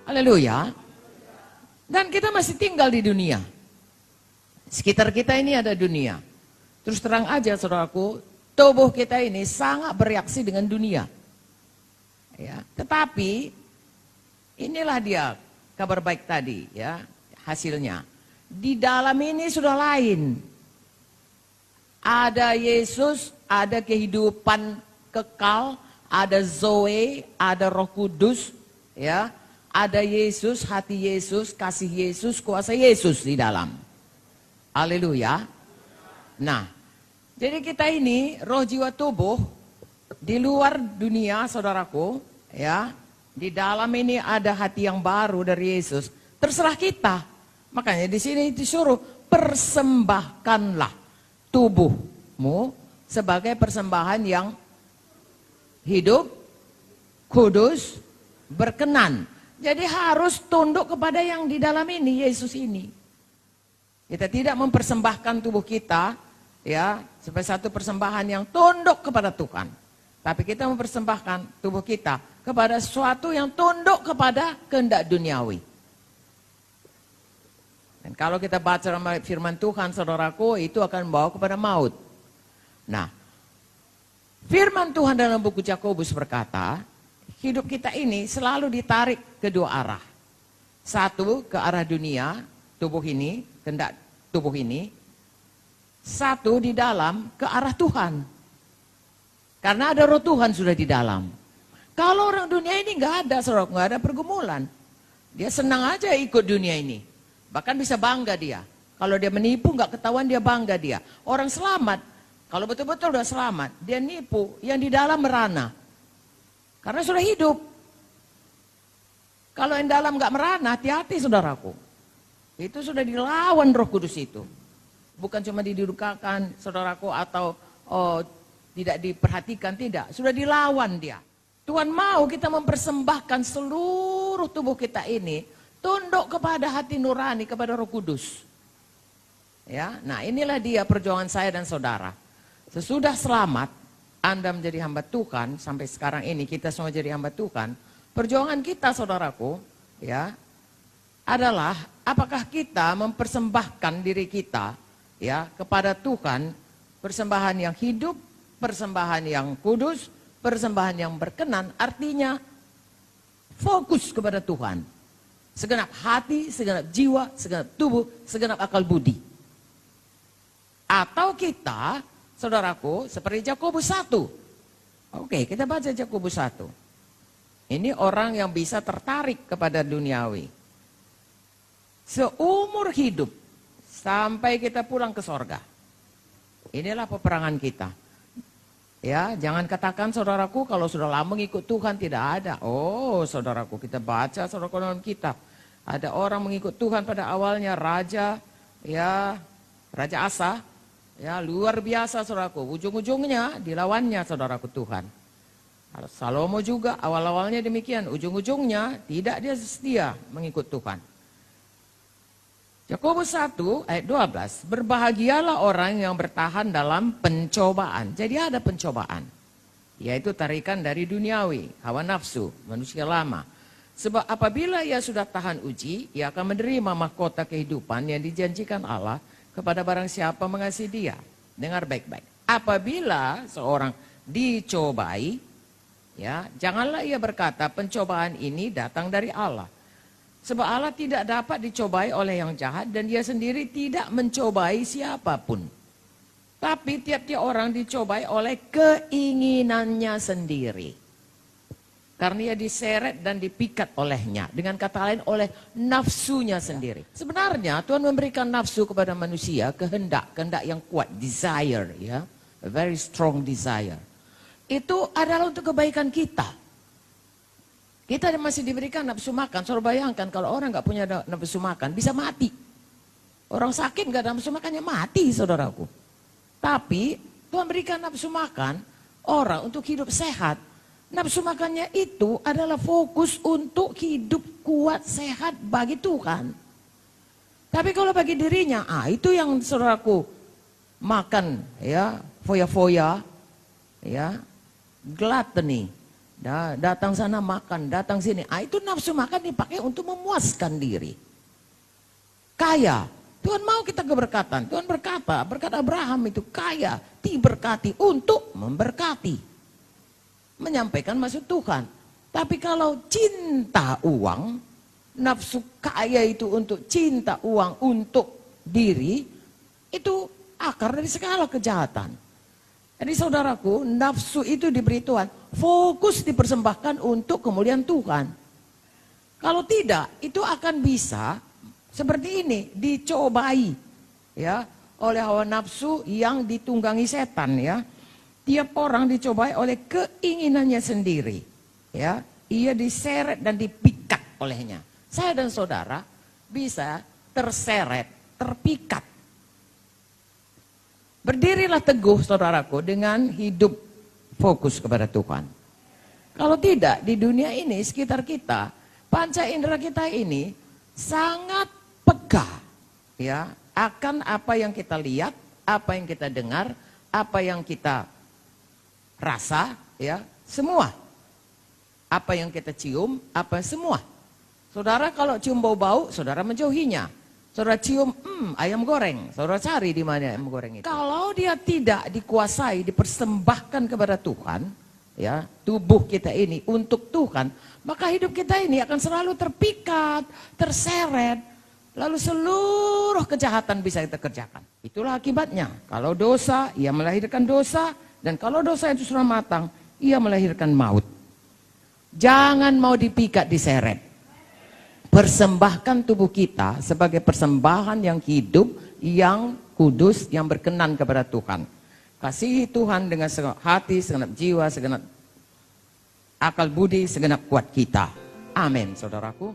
Haleluya. Dan kita masih tinggal di dunia. Sekitar kita ini ada dunia. Terus terang aja saudaraku, tubuh kita ini sangat bereaksi dengan dunia. Ya, tetapi inilah dia kabar baik tadi ya, hasilnya. Di dalam ini sudah lain. Ada Yesus, ada kehidupan kekal, ada Zoe, ada Roh Kudus, ya. Ada Yesus, hati Yesus, kasih Yesus, kuasa Yesus di dalam. Haleluya. Nah, jadi kita ini roh jiwa tubuh di luar dunia saudaraku, ya. Di dalam ini ada hati yang baru dari Yesus. Terserah kita. Makanya di sini disuruh persembahkanlah tubuhmu sebagai persembahan yang hidup, kudus, berkenan. Jadi harus tunduk kepada yang di dalam ini, Yesus ini. Kita tidak mempersembahkan tubuh kita ya sebagai satu persembahan yang tunduk kepada Tuhan. Tapi kita mempersembahkan tubuh kita kepada sesuatu yang tunduk kepada kehendak duniawi. Dan kalau kita baca firman Tuhan, saudaraku, itu akan membawa kepada maut. Nah, firman Tuhan dalam buku Yakobus berkata, hidup kita ini selalu ditarik ke dua arah. Satu, ke arah dunia, tubuh ini, kehendak tubuh ini. Satu, di dalam, ke arah Tuhan. Karena ada roh Tuhan sudah di dalam. Kalau orang dunia ini nggak ada, saudara, nggak ada pergumulan. Dia senang aja ikut dunia ini. Bahkan bisa bangga dia. Kalau dia menipu nggak ketahuan dia bangga dia. Orang selamat, kalau betul-betul udah selamat, dia nipu, yang di dalam merana. Karena sudah hidup. Kalau yang dalam nggak merana, hati-hati saudaraku. Itu sudah dilawan Roh Kudus itu. Bukan cuma didudukakan saudaraku atau tidak diperhatikan, tidak. Sudah dilawan dia. Tuhan mau kita mempersembahkan seluruh tubuh kita ini tunduk kepada hati nurani, kepada Roh Kudus. Ya, nah inilah dia perjuangan saya dan saudara. Sesudah selamat, Anda menjadi hamba Tuhan, sampai sekarang ini kita semua jadi hamba Tuhan. Perjuangan kita, saudaraku, ya, adalah apakah kita mempersembahkan diri kita, ya, kepada Tuhan, persembahan yang hidup, persembahan yang kudus, persembahan yang berkenan, artinya fokus kepada Tuhan. Segenap hati, segenap jiwa, segenap tubuh, segenap akal budi. Atau kita, saudaraku, seperti Yakobus 1. Oke, kita baca Yakobus 1. Ini orang yang bisa tertarik kepada duniawi. Seumur hidup, sampai kita pulang ke sorga. Inilah peperangan kita. Ya, jangan katakan saudaraku kalau sudah lama mengikut Tuhan tidak ada. Oh, saudaraku, kita baca saudaraku dalam kitab. Ada orang mengikut Tuhan pada awalnya raja, ya, Raja Asa, ya, luar biasa saudaraku. Ujung-ujungnya dilawannya saudaraku Tuhan. Salomo juga awal-awalnya demikian, ujung-ujungnya tidak dia setia mengikut Tuhan. Yakobus 1 ayat 12, berbahagialah orang yang bertahan dalam pencobaan. Jadi ada pencobaan, yaitu tarikan dari duniawi, hawa nafsu, manusia lama. Sebab apabila ia sudah tahan uji, ia akan menerima mahkota kehidupan yang dijanjikan Allah kepada barang siapa mengasihi dia. Dengar baik-baik. Apabila seorang dicobai, ya, janganlah ia berkata pencobaan ini datang dari Allah. Sebab Allah tidak dapat dicobai oleh yang jahat dan dia sendiri tidak mencobai siapapun. Tapi tiap-tiap orang dicobai oleh keinginannya sendiri. Karena ia diseret dan dipikat olehnya. Dengan kata lain oleh nafsunya sendiri. Sebenarnya Tuhan memberikan nafsu kepada manusia, kehendak yang kuat, desire, ya, a very strong desire. Itu adalah untuk kebaikan kita. Kita masih diberikan nafsu makan. Saudara bayangkan kalau orang nggak punya nafsu makan bisa mati. Orang sakit nggak ada nafsu makannya mati, saudaraku. Tapi Tuhan berikan nafsu makan orang untuk hidup sehat. Nafsu makannya itu adalah fokus untuk hidup kuat sehat bagi Tuhan. Tapi kalau bagi dirinya, itu yang saudaraku makan, ya, foya-foya, ya, gluttony. Datang sana makan, datang sini. Itu nafsu makan dipakai untuk memuaskan diri. Kaya, Tuhan mau kita keberkatan. Tuhan berkata, berkat Abraham itu kaya, diberkati untuk memberkati. Menyampaikan maksud Tuhan. Tapi kalau cinta uang, nafsu kaya itu untuk cinta uang untuk diri, itu akar dari segala kejahatan. Jadi saudaraku, nafsu itu diberi Tuhan, fokus dipersembahkan untuk kemuliaan Tuhan. Kalau tidak, itu akan bisa seperti ini, dicobai ya oleh hawa nafsu yang ditunggangi setan ya. Tiap orang dicobai oleh keinginannya sendiri ya. Ia diseret dan dipikat olehnya. Saya dan saudara bisa terseret, terpikat. Berdirilah teguh saudaraku dengan hidup fokus kepada Tuhan. Kalau tidak, di dunia ini sekitar kita, panca indera kita ini sangat peka ya akan apa yang kita lihat, apa yang kita dengar, apa yang kita rasa ya, semua. Apa yang kita cium, apa semua. Saudara kalau cium bau-bau, saudara menjauhinya. Saudara cium ayam goreng, saudara cari di mana ayam goreng itu. Kalau dia tidak dikuasai, dipersembahkan kepada Tuhan, ya, tubuh kita ini untuk Tuhan, maka hidup kita ini akan selalu terpikat, terseret, lalu seluruh kejahatan bisa kita kerjakan. Itulah akibatnya. Kalau dosa, ia melahirkan dosa, dan kalau dosa itu sudah matang, ia melahirkan maut. Jangan mau dipikat, diseret. Persembahkan tubuh kita sebagai persembahan yang hidup, yang kudus, yang berkenan kepada Tuhan. Kasihi Tuhan dengan segenap hati, segenap jiwa, segenap akal budi, segenap kuat kita. Amin, saudaraku.